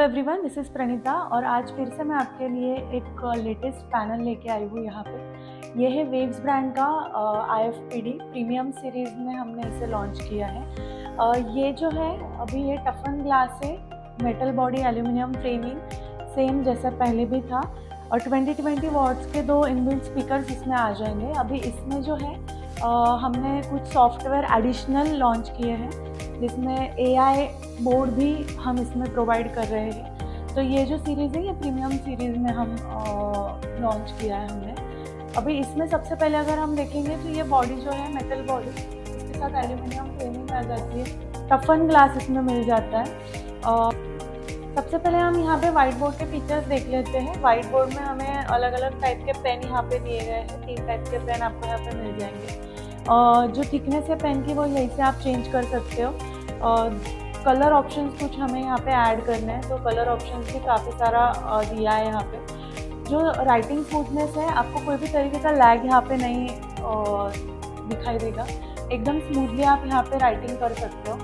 Everyone, this is Pranita और आज फिर से मैं आपके लिए एक लेटेस्ट पैनल लेके आई हूँ यहाँ पे। ये है वेव्स ब्रांड का IFPD प्रीमियम सीरीज़ में हमने इसे लॉन्च किया है। ये जो है अभी ये टफन ग्लास है, metal body aluminium framing, same जैसा पहले भी था और 2020 वॉट्स के 2 इनबिल्ट स्पीकर्स इसमें आ जाएंगे। अभी इसमें जो है हमने कुछ सॉफ्टवेयर एडिशनल लॉन्च किए हैं जिसमें AI बोर्ड भी हम इसमें प्रोवाइड कर रहे हैं। तो ये जो सीरीज़ है ये प्रीमियम सीरीज़ में हम लॉन्च किया है हमने। अभी इसमें सबसे पहले अगर हम देखेंगे तो ये बॉडी जो है मेटल बॉडी, इसके साथ एल्यूमिनियम फ्रेमिंग आ जाती है, टफन ग्लास इसमें मिल जाता है। सबसे पहले हम यहाँ पे वाइट बोर्ड के फीचर्स देख लेते हैं। वाइट बोर्ड में हमें अलग अलग टाइप के पेन यहाँ पे दिए गए हैं। 3 टाइप के पेन आपको यहाँ पे मिल जाएंगे। जो थिकनेस है पेन की वो यहीं से आप चेंज कर सकते हो। कलर ऑप्शंस कुछ हमें यहाँ पे ऐड करने हैं, तो कलर ऑप्शंस भी काफ़ी सारा दिया है यहाँ पे। जो राइटिंग स्मूथनेस है, आपको कोई भी तरीके का लैग यहाँ पे नहीं दिखाई देगा। एकदम स्मूथली आप यहाँ पे राइटिंग कर सकते हो।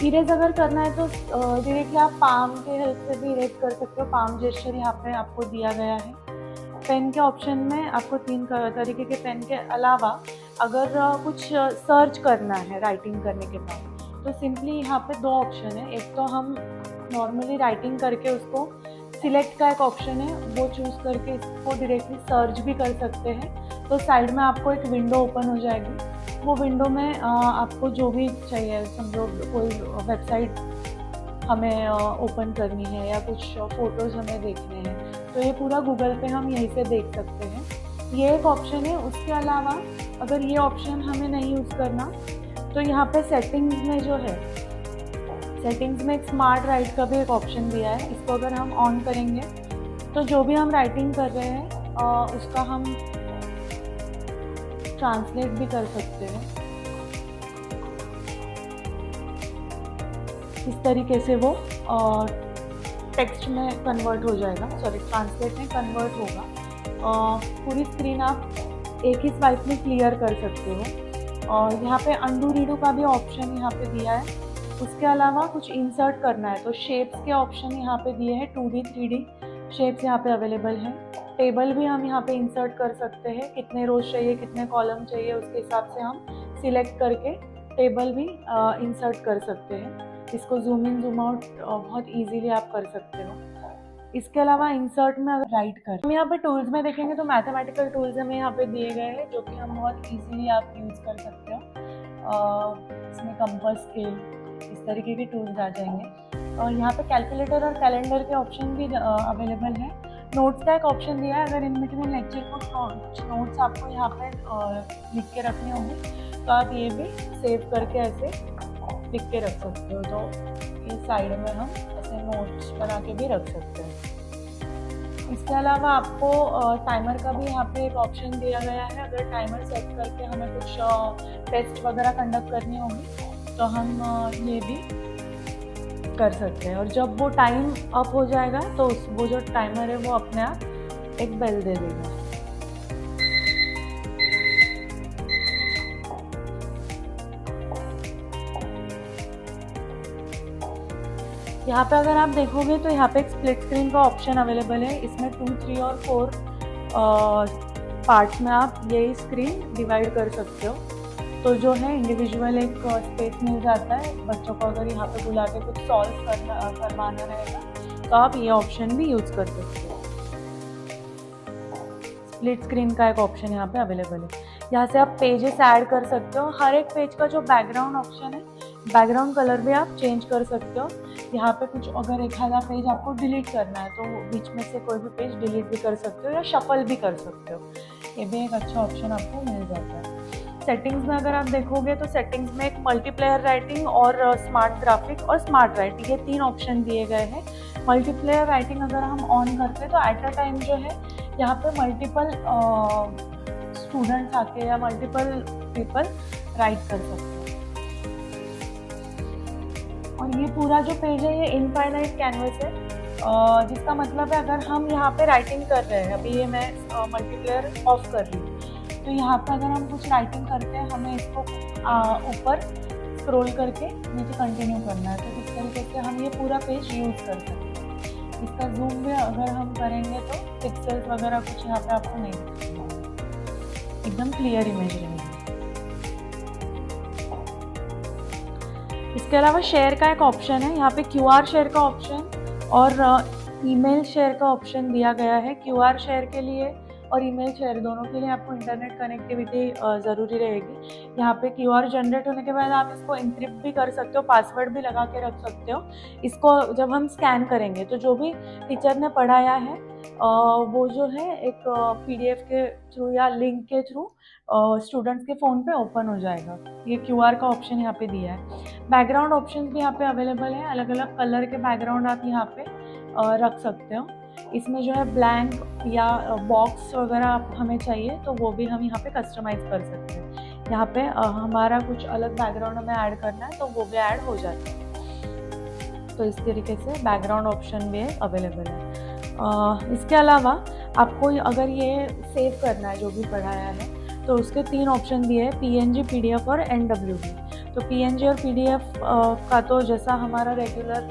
इरेज अगर करना है तो डायरेक्टली आप पाम के हेल्प से भी इरेज कर सकते हो। पाम जेस्चर यहाँ पे आपको दिया गया है। पेन के ऑप्शन में आपको 3 तरीके के पेन के अलावा अगर कुछ सर्च करना है राइटिंग करने के बाद तो सिंपली यहाँ पे 2 ऑप्शन है। एक तो हम नॉर्मली राइटिंग करके उसको सिलेक्ट का एक ऑप्शन है, वो चूज़ करके इसको डायरेक्टली सर्च भी कर सकते हैं। तो साइड में आपको एक विंडो ओपन हो जाएगी। वो विंडो में आपको जो भी चाहिए, समझो कोई वेबसाइट हमें ओपन करनी है या कुछ फ़ोटोज़ हमें देखने हैं, तो ये पूरा गूगल पे हम यहीं से देख सकते हैं। ये एक ऑप्शन है। उसके अलावा अगर ये ऑप्शन हमें नहीं यूज़ करना तो यहाँ पे सेटिंग्स में जो है, सेटिंग्स में एक स्मार्ट राइट का भी एक ऑप्शन दिया है। इसको अगर हम ऑन करेंगे तो जो भी हम राइटिंग कर रहे हैं उसका हम ट्रांसलेट भी कर सकते हैं। इस तरीके से वो टेक्स्ट में कन्वर्ट हो जाएगा, सॉरी ट्रांसलेट में कन्वर्ट होगा। पूरी स्क्रीन आप एक ही स्वाइप में क्लियर कर सकते हो। और यहाँ पे अंडू रीडू का भी ऑप्शन यहाँ पे दिया है। उसके अलावा कुछ इंसर्ट करना है तो शेप्स के ऑप्शन यहाँ पे दिए हैं। 2D 3D शेप्स यहाँ पे अवेलेबल हैं। टेबल भी हम यहाँ पे इंसर्ट कर सकते हैं। कितने रोज चाहिए, कितने कॉलम चाहिए, उसके हिसाब से हम सिलेक्ट करके टेबल भी इंसर्ट कर सकते हैं। इसको जूम इन जूम आउट बहुत ईजीली आप कर सकते हो। इसके अलावा इंसर्ट में अगर राइट कर, हम यहाँ पे टूल्स में देखेंगे तो मैथमेटिकल टूल्स हमें यहाँ पे दिए गए हैं जो कि हम बहुत इजीली आप यूज़ कर सकते हो। इसमें कंपास, स्केल, इस तरीके के टूल्स आ जाएंगे। और यहाँ पे कैलकुलेटर और कैलेंडर के ऑप्शन भी अवेलेबल है। नोट्स का एक ऑप्शन दिया है। अगर इन बिटवीन लेक्चर को नोट्स आपको यहाँ पे लिख के रखने होंगे तो आप ये भी सेव करके ऐसे लिख के रख सकते हो। तो इस साइड में हम ऐसे नोट्स बना के भी रख सकते हैं। इसके अलावा आपको टाइमर का भी यहाँ पे एक ऑप्शन दिया गया है। अगर टाइमर सेट करके हमें कुछ टेस्ट वगैरह कंडक्ट करनी होगी तो हम ये भी कर सकते हैं। और जब वो टाइम अप हो जाएगा तो वो जो टाइमर है वो अपने आप एक बेल दे देगा। यहाँ पे अगर आप देखोगे तो यहाँ पे एक स्प्लिट स्क्रीन का ऑप्शन अवेलेबल है। इसमें 2, 3 और 4 पार्ट्स में आप ये स्क्रीन डिवाइड कर सकते हो। तो जो है इंडिविजुअल एक स्पेस मिल जाता है। बच्चों को अगर यहाँ पे बुला के कुछ सॉल्व करवाना रहेगा तो आप ये ऑप्शन भी यूज़ कर सकते हो। स्प्लिट स्क्रीन का एक ऑप्शन यहाँ पे अवेलेबल है। यहाँ से आप पेजेस ऐड कर सकते हो। हर एक पेज का जो बैकग्राउंड ऑप्शन है, बैकग्राउंड कलर भी आप चेंज कर सकते हो। यहाँ पे कुछ अगर एक आधा पेज आपको डिलीट करना है तो बीच में से कोई भी पेज डिलीट भी कर सकते हो या शफल भी कर सकते हो। ये भी एक अच्छा ऑप्शन आपको मिल जाता है। सेटिंग्स में अगर आप देखोगे तो सेटिंग्स में एक मल्टीप्लेयर राइटिंग और स्मार्ट ग्राफिक और स्मार्ट राइटिंग, ये 3 ऑप्शन दिए गए हैं। मल्टीप्लेयर राइटिंग अगर हम ऑन करते हैं तो एट अ टाइम जो है यहाँ पे मल्टीपल स्टूडेंट्स आके या मल्टीपल पीपल राइट कर सकते हैं। और ये पूरा जो पेज है ये इनफाइनाइट कैनवस है, जिसका मतलब है अगर हम यहाँ पे राइटिंग कर रहे हैं, अभी ये मैं मल्टीप्लेयर ऑफ कर रही हूँ, तो यहाँ पे अगर हम कुछ राइटिंग करते हैं हमें इसको ऊपर स्क्रॉल करके नीचे कंटिन्यू करना है। तो इस तरीके से हम ये पूरा पेज यूज़ कर सकते हैं। इसका जूम भी अगर हम करेंगे तो पिक्सल्स वगैरह कुछ यहाँ पे आपको नहीं दिखेगा, एकदम क्लियर इमेज रहेगी। इसके अलावा शेयर का एक ऑप्शन है, यहाँ पे QR शेयर का ऑप्शन और ईमेल शेयर का ऑप्शन दिया गया है। QR शेयर के लिए और ईमेल शेयर दोनों के लिए आपको इंटरनेट कनेक्टिविटी ज़रूरी रहेगी। यहाँ पे QR जनरेट होने के बाद आप इसको इंक्रिप्ट भी कर सकते हो, पासवर्ड भी लगा के रख सकते हो। इसको जब हम स्कैन करेंगे तो जो भी टीचर ने पढ़ाया है वो जो है एक PDF के थ्रू या लिंक के थ्रू स्टूडेंट्स के फ़ोन पे ओपन हो जाएगा। ये QR का ऑप्शन यहाँ पे दिया है। बैकग्राउंड ऑप्शन भी यहाँ पे अवेलेबल है, अलग अलग कलर के बैकग्राउंड आप यहाँ पे रख सकते हो। इसमें जो है ब्लैंक या बॉक्स वगैरह आप हमें चाहिए तो वो भी हम यहाँ पे कस्टमाइज़ कर सकते हैं। यहाँ पे हमारा कुछ अलग बैकग्राउंड हमें ऐड करना है तो वो भी ऐड हो जाता है। तो इस तरीके से बैकग्राउंड ऑप्शन भी अवेलेबल है। इसके अलावा आपको अगर ये सेव करना है जो भी पढ़ाया है तो उसके 3 ऑप्शन दिए हैं, PNG, PDF और NWB। तो PNG और PDF का तो जैसा हमारा रेगुलर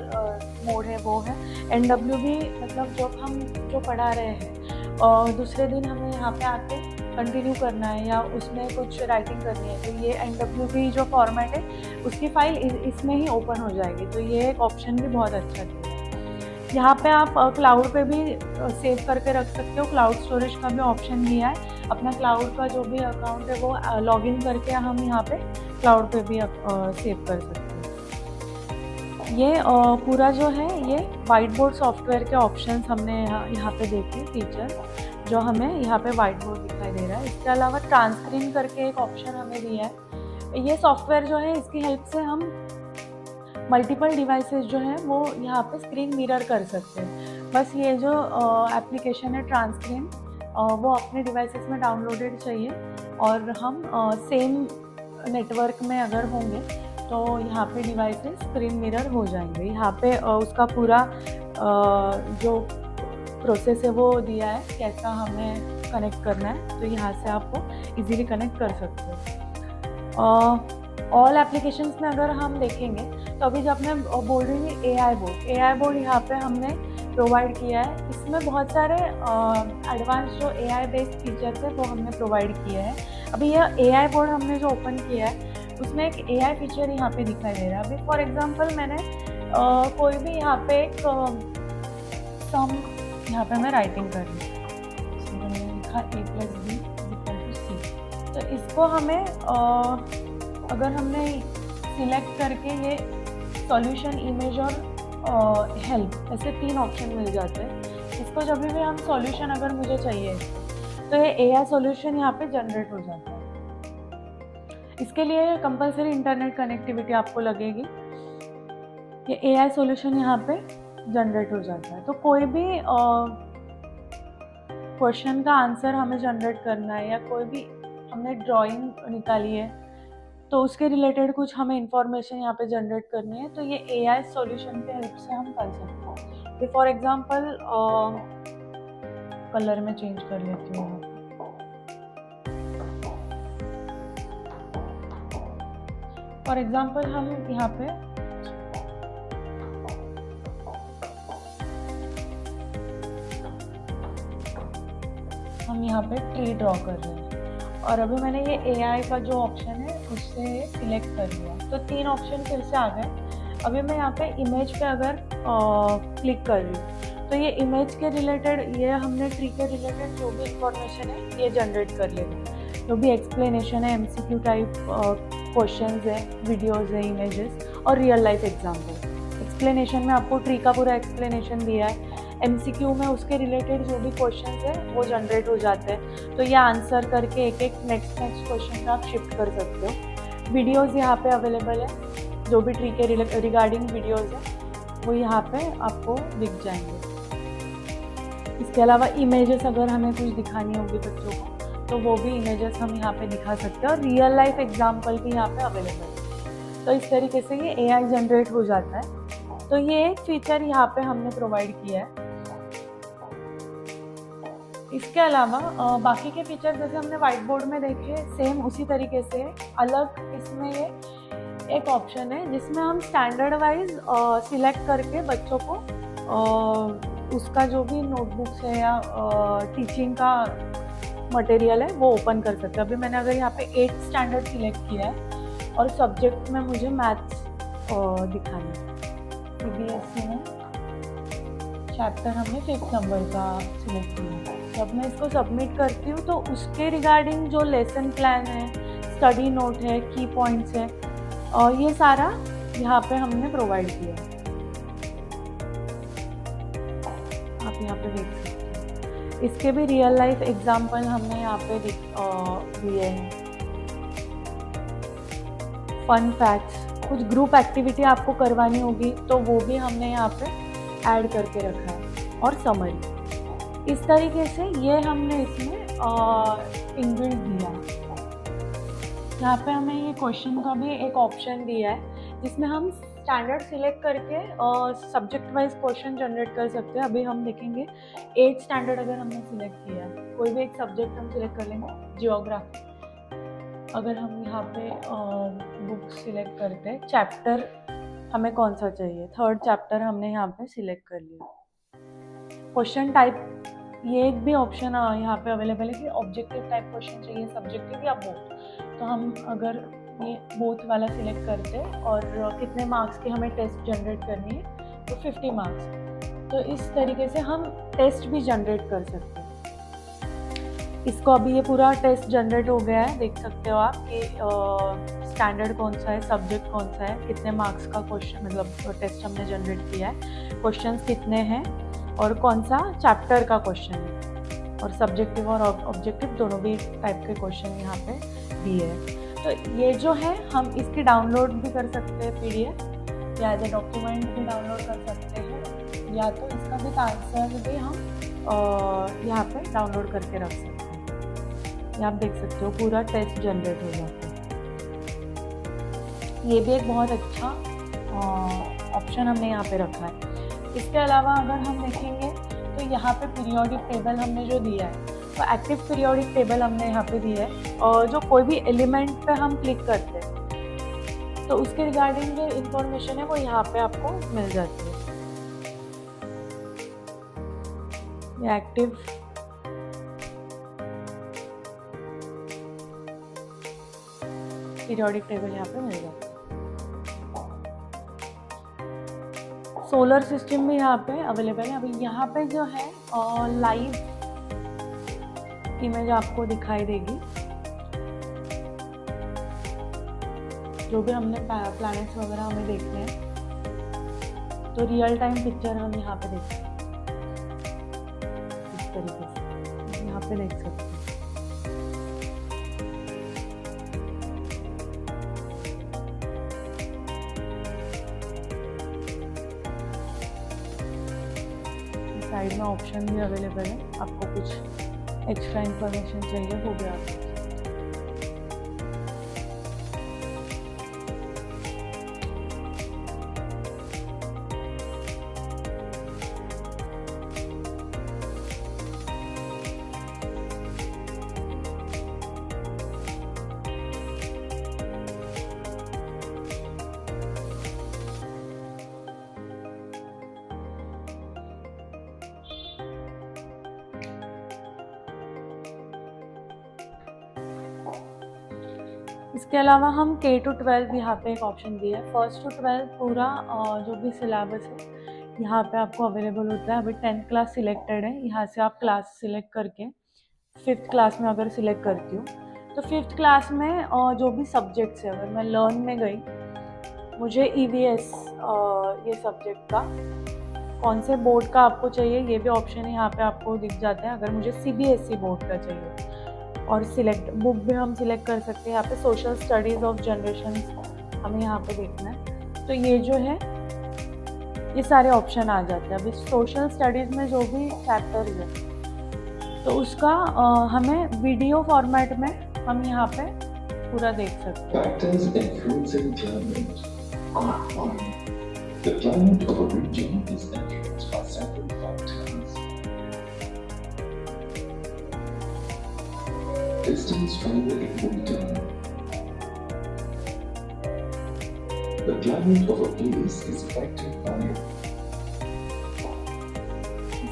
मोड है वो है। NWB मतलब जो पढ़ा रहे हैं और दूसरे दिन हमें यहाँ पे आके कंटिन्यू करना है या उसमें कुछ राइटिंग करनी है तो ये NWB जो फॉर्मेट है उसकी फाइल इसमें ही ओपन हो जाएगी। तो ये एक ऑप्शन भी बहुत अच्छा है। यहाँ पे आप क्लाउड पे भी सेव करके रख सकते हो। क्लाउड स्टोरेज का भी ऑप्शन दिया है। अपना क्लाउड का जो भी अकाउंट है वो लॉगिन करके हम यहाँ पे क्लाउड पे भी सेव कर सकते हैं। ये पूरा जो है ये व्हाइट बोर्ड सॉफ्टवेयर के ऑप्शंस हमने यहाँ पे देखे फीचर जो हमें यहाँ पे व्हाइट बोर्ड दिखाई दे रहा है। इसके अलावा ट्रांसक्रीन करके एक ऑप्शन हमें दिया है। ये सॉफ्टवेयर जो है इसकी हेल्प से हम मल्टीपल डिवाइसेस जो है वो यहाँ पे स्क्रीन मिरर कर सकते हैं। बस ये जो एप्लीकेशन है ट्रांसक्रीन वो अपने डिवाइसेस में डाउनलोडेड चाहिए और हम सेम नेटवर्क में अगर होंगे तो यहाँ पे डिवाइसेस स्क्रीन मिरर हो जाएंगे। यहाँ पे उसका पूरा जो प्रोसेस है वो दिया है कैसा हमें कनेक्ट करना है, तो यहाँ से आपको इजीली कनेक्ट कर सकते हो। ऑल एप्लीकेशंस में अगर हम देखेंगे तो अभी जब मैं बोल रही हूँ AI बोर्ड यहाँ पे हमने प्रोवाइड किया है। इसमें बहुत सारे एडवांस जो AI बेस्ड फीचर्स है वो हमने प्रोवाइड किए हैं। अभी यह AI बोर्ड हमने जो ओपन किया है उसमें एक AI फीचर यहाँ पे दिखाई दे रहा है। अभी फॉर एग्जांपल मैंने कोई भी यहाँ पे एक सम यहाँ पे मैं राइटिंग कर रही हूँ, तो मैंने लिखा A+B=C। तो इसको हमें अगर हमने सिलेक्ट करके ये सॉल्यूशन, इमेज और हेल्प ऐसे 3 ऑप्शन मिल जाते हैं। इसको जब भी हम सॉल्यूशन अगर मुझे चाहिए तो ये AI सॉल्यूशन यहाँ पे जनरेट हो जाता है। इसके लिए कंपलसरी इंटरनेट कनेक्टिविटी आपको लगेगी। ये AI सॉल्यूशन यहाँ पे जनरेट हो जाता है। तो कोई भी क्वेश्चन का आंसर हमें जनरेट करना है या कोई भी हमने ड्राइंग निकाली है तो उसके रिलेटेड कुछ हमें इंफॉर्मेशन यहाँ पे जनरेट करनी है तो ये AI सॉल्यूशन के हेल्प से हम कर सकते हैं। फॉर एग्जांपल कलर में चेंज कर लेती हूँ। फॉर एग्जांपल हम यहाँ पे ट्री ड्रॉ कर रहे हैं और अभी मैंने ये AI का जो ऑप्शन है उससे सिलेक्ट कर लिया तो 3 ऑप्शन फिर से आ गए। अभी मैं यहाँ पे इमेज पे अगर क्लिक कर रही हूँ तो ये इमेज के रिलेटेड, ये हमने ट्री के रिलेटेड जो भी इंफॉर्मेशन है ये जनरेट कर लेगा। जो भी एक्सप्लेनेशन है, MCQ टाइप क्वेश्चंस है, वीडियोस है, इमेजेस और रियल लाइफ एग्जाम्पल। एक्सप्लेनेशन में आपको ट्री का पूरा एक्सप्लेनेशन दिया है। MCQ में उसके रिलेटेड जो भी क्वेश्चंस है वो जनरेट हो जाते हैं तो ये आंसर करके एक एक नेक्स्ट क्वेश्चन का आप शिफ्ट कर सकते हो। वीडियोस यहाँ पे अवेलेबल है, जो भी ट्री के रिगार्डिंग वीडियोस है वो यहाँ पे आपको दिख जाएंगे। इसके अलावा इमेजेस अगर हमें कुछ दिखानी होगी बच्चों को तो वो भी इमेजेस हम यहाँ पे दिखा सकते हैं और रियल लाइफ एग्जाम्पल भी यहाँ पे अवेलेबल है। तो इस तरीके से ये AI जनरेट हो जाता है। तो ये एक फीचर यहाँ पे हमने प्रोवाइड किया है। इसके अलावा बाकी के फीचर जैसे हमने व्हाइट बोर्ड में देखे सेम उसी तरीके से अलग इसमें ये एक ऑप्शन है जिसमें हम स्टैंडर्ड वाइज सिलेक्ट करके बच्चों को उसका जो भी नोटबुक्स है या टीचिंग का मटेरियल है वो ओपन कर सकते हैं। अभी मैंने अगर यहाँ पे 8th स्टैंडर्ड सिलेक्ट किया है और सब्जेक्ट में मुझे मैथ्स दिखाना है। CBSE में चैप्टर हमने 5th नंबर का सिलेक्ट किया है। जब मैं इसको सबमिट करती हूँ तो उसके रिगार्डिंग जो लेसन प्लान है, स्टडी नोट है, की पॉइंट्स है, और ये सारा यहाँ पे हमने प्रोवाइड किया है। आप यहाँ पे देख सकते हैं। इसके भी रियल लाइफ एग्जाम्पल हमने यहाँ पे दिए हैं। फन फैक्ट्स, कुछ ग्रुप एक्टिविटी आपको करवानी होगी तो वो भी हमने यहाँ पे ऐड करके रखा है, और समरी। इस तरीके से ये हमने इसमें इनबिल्ट दिया है। यहाँ पे हमें ये क्वेश्चन का भी एक ऑप्शन दिया है जिसमें हम स्टैंडर्ड सिलेक्ट करके सब्जेक्ट वाइज क्वेश्चन जनरेट कर सकते हैं। अभी हम देखेंगे 8th स्टैंडर्ड अगर हमने सिलेक्ट किया है, कोई भी एक सब्जेक्ट हम सिलेक्ट कर लेंगे, जियोग्राफी। अगर हम यहाँ पे बुक सिलेक्ट करते हैं, चैप्टर हमें कौन सा चाहिए, 3rd चैप्टर हमने यहाँ पे सिलेक्ट कर लिया। क्वेश्चन टाइप, ये एक भी ऑप्शन यहाँ पे अवेलेबल है कि ऑब्जेक्टिव टाइप क्वेश्चन चाहिए, सब्जेक्टिव या बोथ। तो हम अगर ये बोथ वाला सिलेक्ट करते हैं और कितने मार्क्स के हमें टेस्ट जनरेट करनी है तो 50 मार्क्स। तो इस तरीके से हम टेस्ट भी जनरेट कर सकते हैं। इसको अभी ये पूरा टेस्ट जनरेट हो गया है, देख सकते हो आप कि स्टैंडर्ड कौन सा है, सब्जेक्ट कौन सा है, कितने मार्क्स का क्वेश्चन मतलब टेस्ट हमने जनरेट किया है, क्वेश्चंस कितने हैं और कौन सा चैप्टर का क्वेश्चन है, और सब्जेक्टिव और ऑब्जेक्टिव दोनों भी टाइप के क्वेश्चन यहाँ पे दिए हैं। तो ये जो है हम इसकी डाउनलोड भी कर सकते हैं PDF, या एज ए डॉक्यूमेंट भी डाउनलोड कर सकते हैं, या तो इसका भी आंसर भी हम यहाँ पे डाउनलोड करके रख सकते हैं। ये आप देख सकते हो पूरा टेस्ट जनरेट हो जाता है। ये भी एक बहुत अच्छा ऑप्शन हमने यहाँ पे रखा है। इसके अलावा अगर हम देखेंगे तो यहाँ पे पीरियोडिक टेबल हमने जो दिया है, तो एक्टिव पीरियोडिक टेबल हमने यहाँ पे दिया है, और जो कोई भी एलिमेंट पे हम क्लिक करते हैं तो उसके रिगार्डिंग जो इंफॉर्मेशन है वो यहाँ पे आपको मिल जाती है। ये एक्टिव पीरियोडिक टेबल यहाँ पे मिल जाता है। सोलर सिस्टम भी यहाँ पे अवेलेबल है। अभी यहाँ पे जो है लाइव इमेज आपको दिखाई देगी, जो भी हमने प्लैनेट्स वगैरह हमें देखने हैं, तो रियल टाइम पिक्चर हम यहाँ पे देख सकते हैं। इस तरीके से यहाँ पे देख सकते हैं। साइड में ऑप्शन भी अवेलेबल है, आपको कुछ एक्स्ट्रा इंफॉर्मेशन चाहिए वो भी आप इसके अलावा हम K to 12 यहाँ पे एक ऑप्शन दिया है। 1st to 12 पूरा जो भी सिलेबस है यहाँ पे आपको अवेलेबल होता है। अभी 10th क्लास सिलेक्टेड है, यहाँ से आप क्लास सिलेक्ट करके 5th क्लास में अगर सिलेक्ट करती हूँ तो 5th क्लास में जो भी सब्जेक्ट्स है, अगर मैं लर्न में गई, मुझे EVS ये सब्जेक्ट का कौन से बोर्ड का आपको चाहिए ये भी ऑप्शन यहाँ पे आपको दिख जाता है। अगर मुझे CBSE बोर्ड का चाहिए, और सिलेक्ट बुक भी हम सिलेक्ट कर सकते हैं। यहाँ पे सोशल स्टडीज़ ऑफ जनरेशन हमें यहाँ पे देखना है, तो ये जो है ये सारे ऑप्शन आ जाते हैं। अभी सोशल स्टडीज़ में जो भी चैप्टर है तो उसका हमें वीडियो फॉर्मेट में हम यहाँ पे पूरा देख सकते हैं। The climate of a region is influenced by several factors. Distance from the equator. The climate of a place is affected by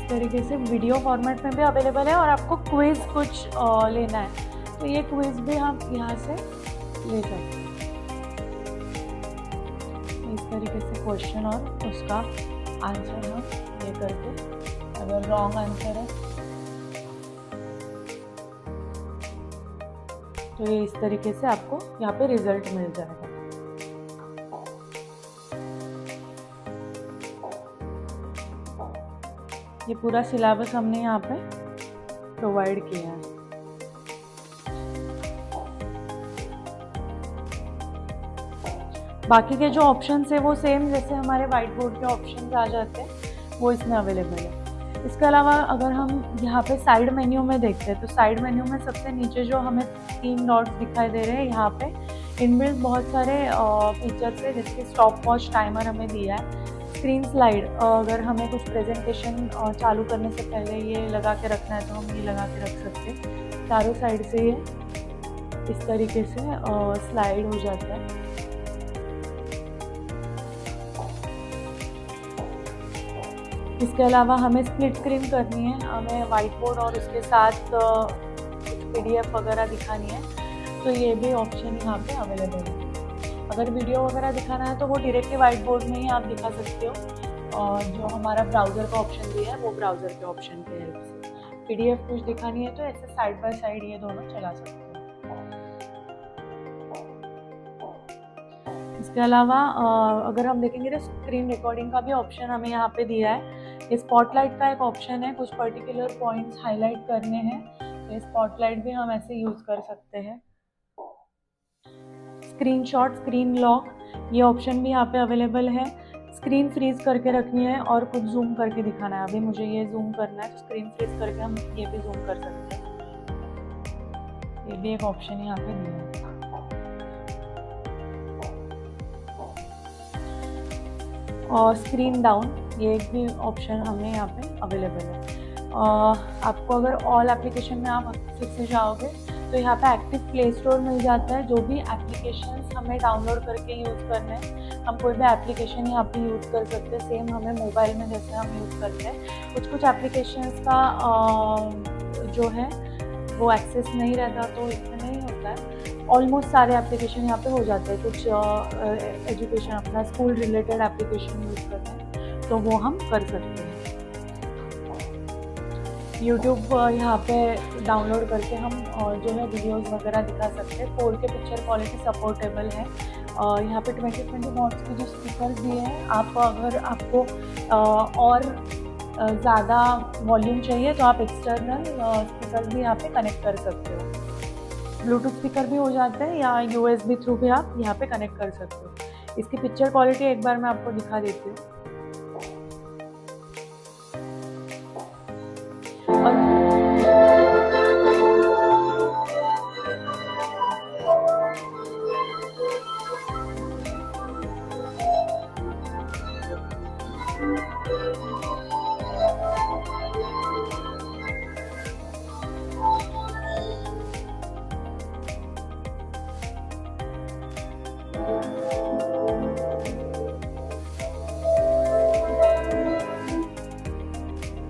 तरीके से वीडियो फॉर्मेट में भी अवेलेबल है। और आपको क्विज़ कुछ लेना है तो ये क्विज़ भी हम यहाँ से ले सकते हैं। इस तरीके से क्वेश्चन और उसका आंसर हम ये करके, अगर रॉन्ग आंसर है तो ये इस तरीके से आपको यहाँ पे रिजल्ट मिल जाएगा। ये पूरा सिलेबस हमने यहाँ पे प्रोवाइड किया है। बाकी के जो ऑप्शंस है वो सेम जैसे हमारे वाइट बोर्ड के ऑप्शंस आ जाते हैं वो इसमें अवेलेबल है। इसके अलावा अगर हम यहाँ पे साइड मेन्यू में देखते हैं तो साइड मेन्यू में सबसे नीचे जो हमें 3 डॉट्स दिखाई दे रहे हैं, यहाँ पे इनबिल्ट बहुत सारे फीचर्स है, जैसे स्टॉप वॉच टाइमर हमें दिया है। स्क्रीन स्लाइड, अगर हमें कुछ प्रेजेंटेशन चालू करने से पहले ये लगा के रखना है तो हम ये लगा के रख सकते हैं। चारों साइड से ये इस तरीके से स्लाइड हो जाता है। इसके अलावा हमें स्प्लिट स्क्रीन करनी है, हमें वाइट बोर्ड और उसके साथ कुछ PDF वगैरह दिखानी है तो ये भी ऑप्शन यहाँ पे अवेलेबल है। अगर वीडियो वगैरह दिखाना है तो वो डायरेक्टली वाइट बोर्ड में ही आप दिखा सकते हो, और जो हमारा ब्राउज़र का ऑप्शन दिया है वो ब्राउज़र के ऑप्शन की हेल्प से। PDF कुछ दिखानी है तो ऐसे साइड बाय साइड ये दोनों चला सकते हो। इसके अलावा अगर हम देखेंगे तो स्क्रीन रिकॉर्डिंग का भी ऑप्शन हमें यहाँ पे दिया है। ये स्पॉटलाइट का एक ऑप्शन है, कुछ पर्टिकुलर पॉइंट्स हाईलाइट करने हैं तो ये स्पॉटलाइट भी हम ऐसे यूज़ कर सकते हैं। स्क्रीनशॉट, स्क्रीन लॉक, ये ऑप्शन भी यहाँ पे अवेलेबल है। स्क्रीन फ्रीज करके रखनी है और कुछ जूम करके दिखाना है, अभी मुझे ये जूम करना है तो स्क्रीन फ्रीज करके हम ये भी जूम कर सकते हैं। ये भी एक ऑप्शन यहाँ पे दिया है। और स्क्रीन डाउन, ये एक भी ऑप्शन हमें यहाँ पे अवेलेबल है। आपको अगर ऑल एप्लीकेशन में आप फिर से जाओगे तो यहाँ पे एक्टिव प्ले स्टोर मिल जाता है। जो भी एप्लीकेशंस हमें डाउनलोड करके यूज़ करने हैं, हम कोई भी एप्लीकेशन यहाँ पे यूज़ कर सकते हैं, सेम हमें मोबाइल में जैसे हम यूज़ करते हैं। कुछ एप्लीकेशंस का जो है वो एक्सेस नहीं रहता तो इसमें नहीं होता है। ऑलमोस्ट सारे एप्लीकेशन यहाँ पे हो जाते हैं। कुछ एजुकेशन, अपना स्कूल रिलेटेड एप्लीकेशन यूज़ करते हैं तो वो हम कर सकते हैं। यूट्यूब यहाँ पे डाउनलोड करके हम जो है वीडियोस वगैरह दिखा सकते हैं। 4K पिक्चर क्वालिटी सपोर्टेबल है। यहाँ पे 2020 वॉट्स के जो स्पीकर दिए हैं, आप अगर आपको और ज़्यादा वॉल्यूम चाहिए तो आप एक्सटर्नल स्पीकर भी यहाँ पे कनेक्ट कर सकते हो। ब्लूटूथ स्पीकर भी हो जाते हैं या USB थ्रू भी आप यहाँ पे कनेक्ट कर सकते हो। इसकी पिक्चर क्वालिटी एक बार मैं आपको दिखा देती हूँ।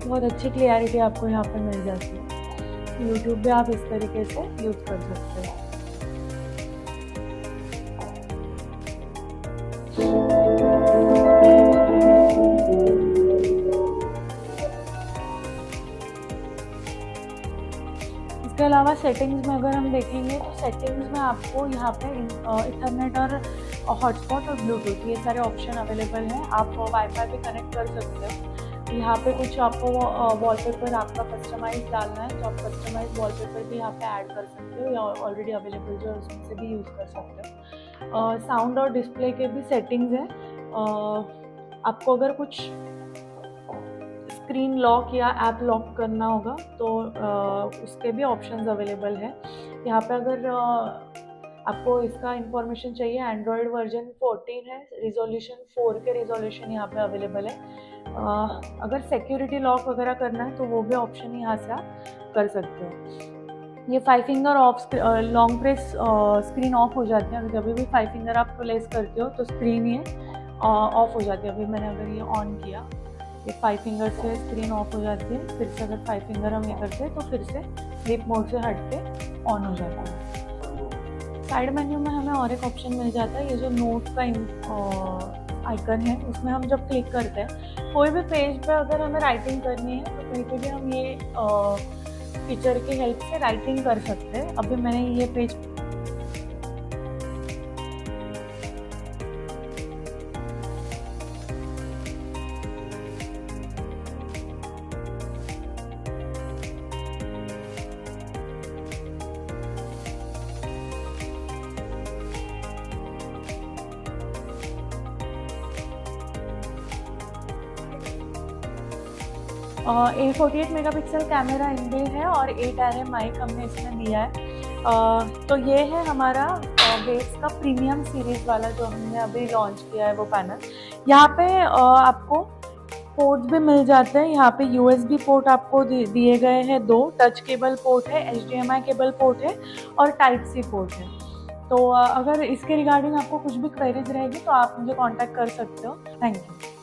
बहुत अच्छी क्लियरिटी आपको यहाँ पे मिल जाती है। यूट्यूब भी आप इस तरीके से यूज़ कर सकते हो। इसके अलावा सेटिंग्स में अगर हम देखेंगे तो सेटिंग्स में आपको यहाँ पे इथरनेट और हॉटस्पॉट और ब्लूटूथ ये सारे ऑप्शन अवेलेबल हैं। आप वाईफाई भी कनेक्ट कर सकते हो। यहाँ पे कुछ आपको वॉलपेपर आपका कस्टमाइज डालना है तो आप कस्टमाइज वॉलपेपर भी यहाँ पे ऐड कर सकते हो या ऑलरेडी अवेलेबल जो है उसमें से भी यूज़ कर सकते हो। साउंड और डिस्प्ले के भी सेटिंग्स हैं। आपको अगर कुछ स्क्रीन लॉक या ऐप लॉक करना होगा तो उसके भी ऑप्शंस अवेलेबल है। यहाँ पे अगर आपको इसका इंफॉर्मेशन चाहिए, एंड्रॉयड वर्जन 14 है, रिजोल्यूशन 4K रिजोल्यूशन यहाँ पे अवेलेबल है। अगर सिक्योरिटी लॉक वगैरह करना है तो वो भी ऑप्शन यहाँ से आप कर सकते हो। ये 5 finger of, long press screen of हो जाती है। जब भी 5 फिंगर आप प्लेस करते हो तो स्क्रीन ये ऑफ हो जाती है। अभी मैंने अगर ये ऑन किया, ये 5 फिंगर से स्क्रीन ऑफ हो जाती है, फिर से अगर 5 फिंगर हम ये करते हैं तो फिर से स्लीप मोड से हट के ऑन हो जाता है। साइड मेन्यू में हमें और एक ऑप्शन मिल जाता है, ये जो नोट का आइकन है उसमें हम जब क्लिक करते हैं कोई भी पेज पे अगर हमें राइटिंग करनी है तो कहीं पे भी हम ये फीचर की हेल्प से राइटिंग कर सकते हैं। अभी मैंने ये page A48 megapixel camera inbuilt है और 8 array माइक हमने इसमें दिया है। तो ये है हमारा वेव्स का प्रीमियम सीरीज़ वाला जो हमने अभी लॉन्च किया है वो पैनल। यहाँ पे आपको पोर्ट्स भी मिल जाते हैं। यहाँ पे USB पोर्ट आपको दिए गए हैं 2, टच केबल पोर्ट है, HDMI केबल पोर्ट है और Type-C पोर्ट है। तो अगर इसके रिगार्डिंग आपको कुछ भी क्वेरीज रहेगी तो आप मुझे कांटेक्ट कर सकते हो। Thank you.